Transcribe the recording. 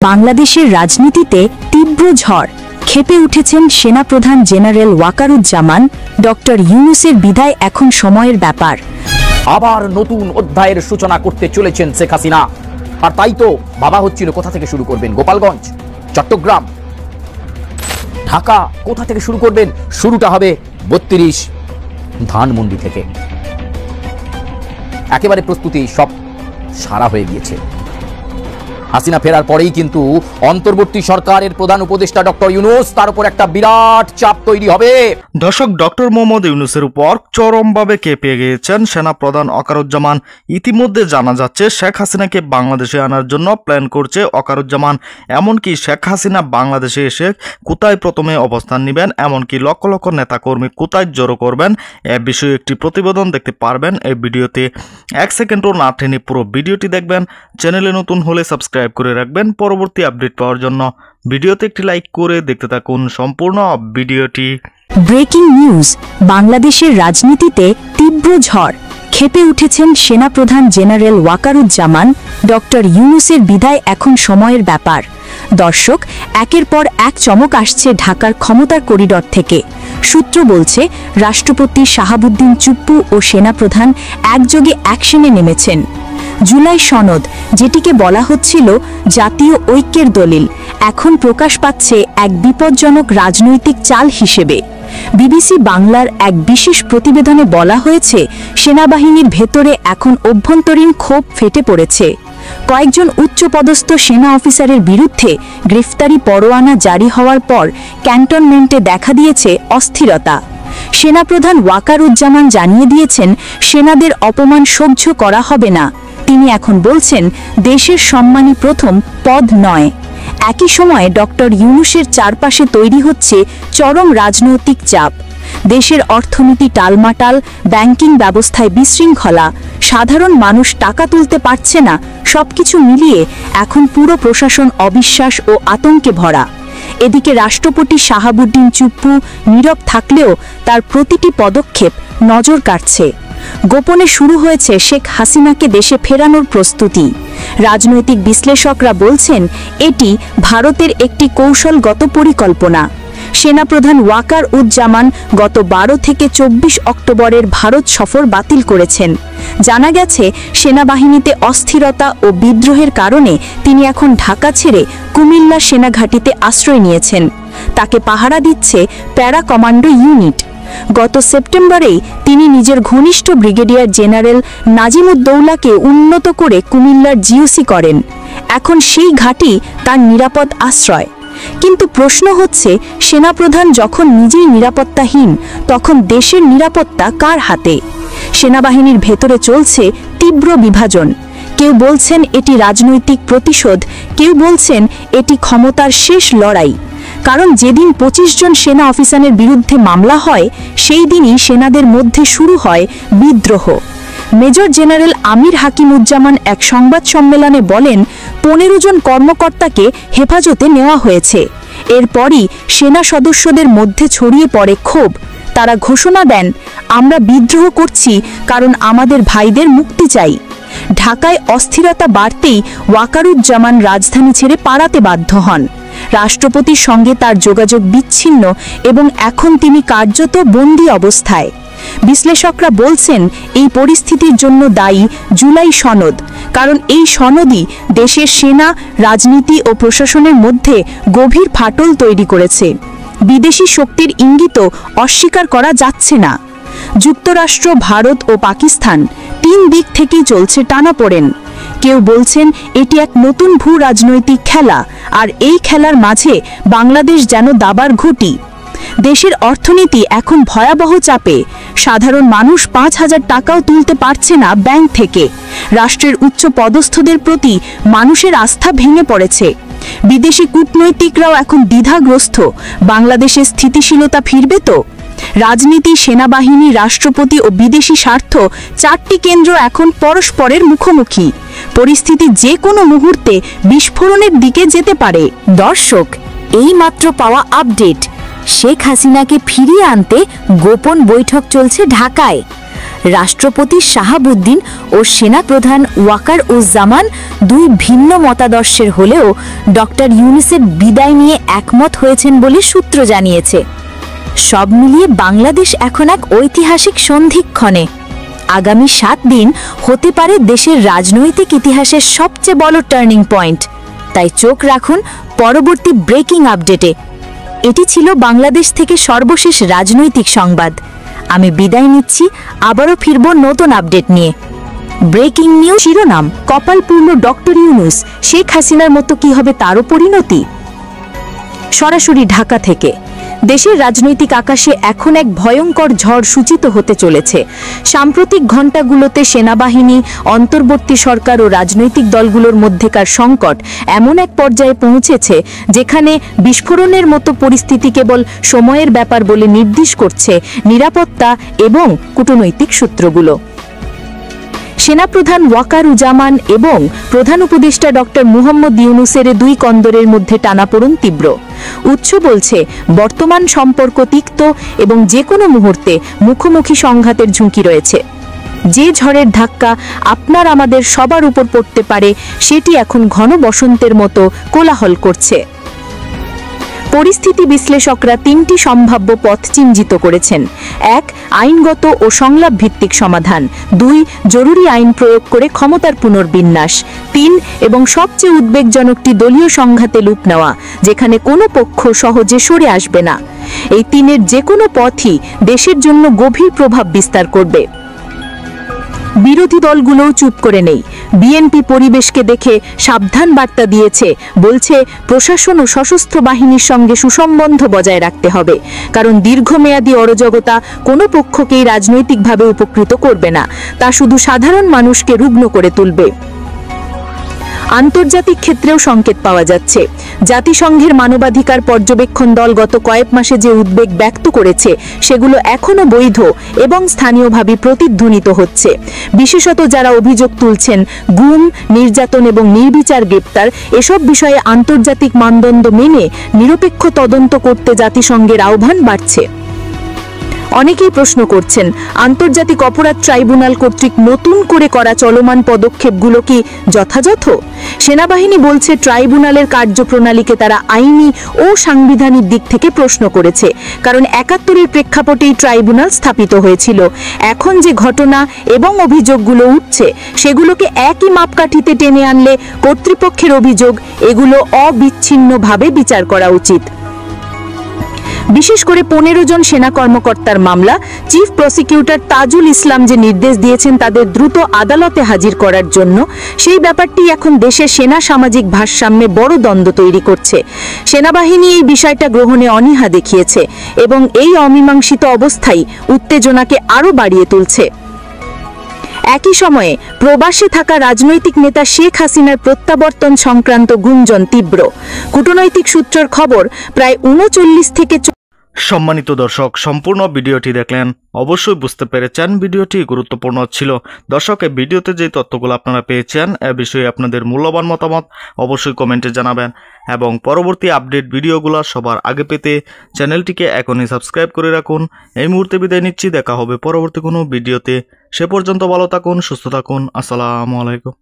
বাংলাদেশের রাজনীতিতে তীব্র ঝড়, ক্ষেপে উঠেছেন সেনাপ্রধান জেনারেল ওয়াকারুজ্জামান। ডক্টর ইউনূসের বিদায় এখন সময়ের ব্যাপার। আবার নতুন অধ্যায়ের সূচনা করতে চলেছেন শেখ হাসিনা। আর তাই তো ভাবা হচ্ছিল কোথা থেকে শুরু করবেন, গোপালগঞ্জ, চট্টগ্রাম, ঢাকা, কোথা থেকে শুরু করবেন? শুরুটা হবে ৩২ ধানমন্ডি থেকে। একেবারে প্রস্তুতি সব সারা হয়ে গিয়েছে। হাসিনা ফেরার পরেই কিন্তু অন্তর্বর্তী সরকারের প্রধান উপদেষ্টা ডক্টর ইউনূস, তার উপর একটা বিরাট চাপ তৈরি হবে। দর্শক, ডক্টর মোহাম্মদ ইউনূসের উপর চরমভাবে কেঁপে গিয়েছেন সেনাপ্রধান ওয়াকারুজ্জামান। ইতিমধ্যে জানা যাচ্ছে শেখ হাসিনাকে বাংলাদেশে আনার জন্য প্ল্যান করছে ওয়াকারুজ্জামান। এমনকি শেখ হাসিনা বাংলাদেশে এসে কোথায় প্রথমে অবস্থান নেবেন, এমনকি লক্ষ লক্ষ নেতাকর্মী কোথায় জড়ো করবেন, এ বিষয়ে একটি প্রতিবেদন দেখতে পারবেন এই ভিডিওতে। 1 সেকেন্ডও না টেনে পুরো ভিডিওটি দেখবেন। চ্যানেলে নতুন হলে সাবস্ক্রাইব করে রাখবেন পরবর্তী আপডেট পাওয়ার জন্য। ভিডিওতে একটি লাইক করে দেখতে থাকুন সম্পূর্ণ ভিডিওটি। ব্রেকিং নিউজ, বাংলাদেশের রাজনীতিতে তীব্র ঝড়, ক্ষেপে উঠেছেন সেনাপ্রধান জেনারেল ওয়াকারুজ্জামান। ডক্টর ইউনূসের বিদায় এখন সময়ের ব্যাপার। দর্শক, একের পর এক চমক আসছে ঢাকার ক্ষমতার করিডর থেকে। সূত্র বলছে রাষ্ট্রপতি শাহাবুদ্দিন চুপ্পু ও সেনাপ্রধান একযোগে অ্যাকশনে নেমেছেন। জুলাই সনদ, যেটিকে বলা হচ্ছিল জাতীয় ঐক্যের দলিল, এখন প্রকাশ পাচ্ছে এক বিপজ্জনক রাজনৈতিক চাল হিসেবে। বিবিসি বাংলার এক বিশেষ প্রতিবেদনে বলা হয়েছে সেনাবাহিনীর ভেতরে এখন অভ্যন্তরীণ ক্ষোভ ফেটে পড়েছে। কয়েকজন উচ্চপদস্থ সেনা অফিসারের বিরুদ্ধে গ্রেফতারি পরোয়ানা জারি হওয়ার পর ক্যান্টনমেন্টে দেখা দিয়েছে অস্থিরতা। সেনাপ্রধান ওয়াকারুজ্জামান জানিয়ে দিয়েছেন সেনাদের অপমান সহ্য করা হবে না। তিনি এখন বলছেন দেশের সম্মানী প্রথম, পদ নয়। একই সময়ে ডক্টর ইউনূসের চারপাশে তৈরি হচ্ছে চরম রাজনৈতিক চাপ। দেশের অর্থনীতি টালমাটাল, ব্যাংকিং ব্যবস্থায় বিশৃঙ্খলা, সাধারণ মানুষ টাকা তুলতে পারছে না। সবকিছু মিলিয়ে এখন পুরো প্রশাসন অবিশ্বাস ও আতঙ্কে ভরা। এদিকে রাষ্ট্রপতি শাহাবুদ্দিন চুপ্পু নীরব থাকলেও তার প্রতিটি পদক্ষেপ নজর কাটছে। গোপনে শুরু হয়েছে শেখ হাসিনাকে দেশে ফেরানোর প্রস্তুতি। রাজনৈতিক বিশ্লেষকরা বলছেন এটি ভারতের একটি কৌশলগত পরিকল্পনা। সেনাপ্রধান ওয়াকারুজ্জামান গত 12 থেকে 24 অক্টোবরের ভারত সফর বাতিল করেছেন। জানা গেছে সেনাবাহিনীতে অস্থিরতা ও বিদ্রোহের কারণে তিনি এখন ঢাকা ছেড়ে কুমিল্লা সেনাঘাঁটিতে আশ্রয় নিয়েছেন। তাকে পাহারা দিচ্ছে প্যারা কমান্ডো ইউনিট। গত সেপ্টেম্বরেই তিনি নিজের ঘনিষ্ঠ ব্রিগেডিয়ার জেনারেল নাজিমুদ্দৌলাকে উন্নত করে কুমিল্লার জিওসি করেন। এখন সেই ঘাঁটি তার নিরাপদ আশ্রয়। কিন্তু প্রশ্ন হচ্ছে, সেনাপ্রধান যখন নিজেই নিরাপত্তাহীন, তখন দেশের নিরাপত্তা কার হাতে? সেনাবাহিনীর ভেতরে চলছে তীব্র বিভাজন। কেউ বলছেন এটি রাজনৈতিক প্রতিশোধ, কেউ বলছেন এটি ক্ষমতার শেষ লড়াই। কারণ যেদিন 25 জন সেনা অফিসারের বিরুদ্ধে মামলা হয়, সেই দিনই সেনাদের মধ্যে শুরু হয় বিদ্রোহ। মেজর জেনারেল আমির হাকিমুজ্জামান এক সংবাদ সম্মেলনে বলেন 15 জন কর্মকর্তাকে হেফাজতে নেওয়া হয়েছে। এরপরই সেনা সদস্যদের মধ্যে ছড়িয়ে পড়ে ক্ষোভ। তারা ঘোষণা দেন, আমরা বিদ্রোহ করছি কারণ আমাদের ভাইদের মুক্তি চাই। ঢাকায় অস্থিরতা বাড়তেই ওয়াকারুজ্জামান রাজধানী ছেড়ে পালাতে বাধ্য হন। রাষ্ট্রপতির সঙ্গে তার যোগাযোগ বিচ্ছিন্ন এবং এখন তিনি কার্যত বন্দী অবস্থায়। বিশ্লেষকরা বলছেন এই পরিস্থিতির জন্য দায়ী জুলাই সনদ, কারণ এই সনদই দেশের সেনা, রাজনীতি ও প্রশাসনের মধ্যে গভীর ফাটল তৈরি করেছে। বিদেশি শক্তির ইঙ্গিতও অস্বীকার করা যাচ্ছে না। যুক্তরাষ্ট্র, ভারত ও পাকিস্তান 3 দিক থেকেই চলছে টানাপোড়েন। কেউ বলছেন এটি এক নতুন ভূ রাজনৈতিক খেলা, আর এই খেলার মাঝে বাংলাদেশ যেন দাবার ঘুঁটি। দেশের অর্থনীতি এখন ভয়াবহ চাপে। সাধারণ মানুষ 5,000 টাকাও তুলতে পারছে না ব্যাংক থেকে। রাষ্ট্রের উচ্চ পদস্থদের প্রতি মানুষের আস্থা ভেঙে পড়েছে। বিদেশি কূটনৈতিকরাও এখন দ্বিধাগ্রস্ত, বাংলাদেশের স্থিতিশীলতা ফিরবে তো? রাজনীতি, সেনাবাহিনী, রাষ্ট্রপতি ও বিদেশি স্বার্থ, 4টি কেন্দ্র এখন পরস্পরের মুখোমুখি। পরিস্থিতি যে কোনো মুহূর্তে বিস্ফোরণের দিকে যেতে পারে। দর্শক, এই মাত্র পাওয়া আপডেট, শেখ হাসিনাকে ফিরিয়ে আনতে গোপন বৈঠক চলছে ঢাকায়। রাষ্ট্রপতি শাহাবুদ্দিন ও সেনাপ্রধান ওয়াকারুজ্জামান দুই ভিন্ন মতাদর্শের হলেও ডক্টর ইউনূসের বিদায় নিয়ে একমত হয়েছেন বলে সূত্র জানিয়েছে। সব মিলিয়ে বাংলাদেশ এখন এক ঐতিহাসিক সন্ধিক্ষণে। আগামী 7 দিন হতে পারে দেশের রাজনৈতিক ইতিহাসের সবচেয়ে বড় টার্নিং পয়েন্ট। তাই চোখ রাখুন পরবর্তী ব্রেকিং আপডেটে। এটি ছিল বাংলাদেশ থেকে সর্বশেষ রাজনৈতিক সংবাদ। আমি বিদায় নিচ্ছি, আবারও ফিরব নতুন আপডেট নিয়ে। ব্রেকিং নিউজ শিরোনাম: কপালপূর্ণ ডক্টর ইউনূস, শেখ হাসিনার মতো কি হবে তারও পরিণতি? সরাসরি ঢাকা থেকে। দেশের রাজনৈতিক আকাশে এখন এক ভয়ঙ্কর ঝড় সূচিত হতে চলেছে। সাম্প্রতিক ঘণ্টাগুলোতে সেনাবাহিনী, অন্তর্বর্তী সরকার ও রাজনৈতিক দলগুলোর মধ্যেকার সংকট এমন এক পর্যায়ে পৌঁছেছে যেখানে বিস্ফোরণের মতো পরিস্থিতি কেবল সময়ের ব্যাপার বলে নির্দেশ করছে নিরাপত্তা এবং কূটনৈতিক সূত্রগুলো। সেনাপ্রধান ওয়াকারুজ্জামান এবং প্রধান উপদেষ্টা ডক্টর মুহাম্মদ ইউনূসের দুই কন্দরের মধ্যে টানাপোড়েন তীব্র। উৎস বলছে বর্তমান সম্পর্ক তিক্ত এবং যে কোনো মুহূর্তে মুখোমুখি সংঘাতের ঝুঁকি রয়েছে। যে ঝড়ের ধাক্কা আপনার আমাদের সবার উপর পড়তে পারে সেটি এখন ঘন বসন্তের মতো কোলাহল করছে। পরিস্থিতি বিশ্লেষকরা 3টি সম্ভাব্য পথ চিহ্নিত করেছেন। 1. আইনগত ও সংলাপ ভিত্তিক সমাধান। 2. জরুরি আইন প্রয়োগ করে ক্ষমতার পুনর্বিন্যাস। 3. এবং সবচেয়ে উদ্বেগজনকটি দলীয় সংঘাতে লুপ নেওয়া, যেখানে কোনো পক্ষ সহজে সরে আসবে না। এই 3-এর যে কোনো পথই দেশের জন্য গভীর প্রভাব বিস্তার করবে। বিরোধী দলগুলোও চুপ করে নেই। বিএনপি পরিবেশকে দেখে সাবধান বার্তা দিয়েছে, বলছে প্রশাসন ও সশস্ত্র বাহিনীর সঙ্গে সুসম্বন্ধ বজায় রাখতে হবে, কারণ দীর্ঘমেয়াদী অরাজকতা কোনো পক্ষকেই রাজনৈতিকভাবে উপকৃত করবে না, তা শুধু সাধারণ মানুষকে রুগ্ন করে তুলবে। আন্তর্জাতিক ক্ষেত্রেও সংকেত পাওয়া যাচ্ছে। জাতিসংঘের মানবাধিকার পর্যবেক্ষণ দল গত কয়েক মাসে যে উদ্বেগ ব্যক্ত করেছে সেগুলো এখনো বৈধ এবং স্থানীয়ভাবে প্রতিধ্বনিত হচ্ছে। বিশেষত যারা অভিযোগ তুলছেন গুম, নির্যাতন এবং নির্বিচার গ্রেপ্তার, এসব বিষয়ে আন্তর্জাতিক মানদণ্ড মেনে নিরপেক্ষ তদন্ত করতে জাতিসংঘের আহ্বান বাড়ছে। অনেকেই প্রশ্ন করছেন, আন্তর্জাতিক অপরাধ ট্রাইব্যুনাল কর্তৃক নতুন করে করা চলমান পদক্ষেপগুলো কি যথাযথ? সেনাবাহিনী বলছে ট্রাইব্যুনালের কার্যপ্রণালীকে তারা আইনি ও সাংবিধানিক দিক থেকে প্রশ্ন করেছে, কারণ ৭১-এর প্রেক্ষাপটেই ট্রাইব্যুনাল স্থাপিত হয়েছিল। এখন যে ঘটনা এবং অভিযোগগুলো উঠছে সেগুলোকে একই মাপকাঠিতে টেনে আনলে কর্তৃপক্ষের অভিযোগ এগুলো অবিচ্ছিন্নভাবে বিচার করা উচিত। বিশেষ করে 15 জন সেনা কর্মকর্তার মামলা চিফ প্রসিকিউটর তাজুল ইসলাম যে নির্দেশ দিয়েছেন তাদের দ্রুত আদালতে হাজির করার জন্য, সেই ব্যাপারটি এখন দেশের সেনা সামাজিক ভারসাম্যে বড় দ্বন্দ্ব তৈরি করছে। সেনাবাহিনী এই বিষয়টা গ্রহণে অনীহা দেখিয়েছে এবং এই অমীমাংসিত অবস্থাই উত্তেজনাকে আরও বাড়িয়ে তুলছে। একই সময়ে প্রবাসে থাকা রাজনৈতিক নেতা শেখ হাসিনার প্রত্যাবর্তন সংক্রান্ত গুঞ্জন তীব্র। কূটনৈতিক সূত্রের খবর, প্রায় 39 থেকে। সম্মানিত দর্শক, সম্পূর্ণ ভিডিওটি দেখলেন, অবশ্যই বুঝতে পেরেছেন ভিডিওটি গুরুত্বপূর্ণ ছিল। দর্শক, এই ভিডিওতে যে তথ্যগুলো আপনারা পেয়েছেন এ বিষয়ে আপনাদের মূল্যবান মতামত অবশ্যই কমেন্টে জানাবেন এবং পরবর্তী আপডেট ভিডিওগুলো সবার আগে পেতে চ্যানেলটিকে এখনই সাবস্ক্রাইব করে রাখুন। এই মুহূর্তে বিদায় নিচ্ছি, দেখা হবে পরবর্তী কোনো ভিডিওতে। সে পর্যন্ত ভালো থাকুন, সুস্থ থাকুন। আসসালামু আলাইকুম।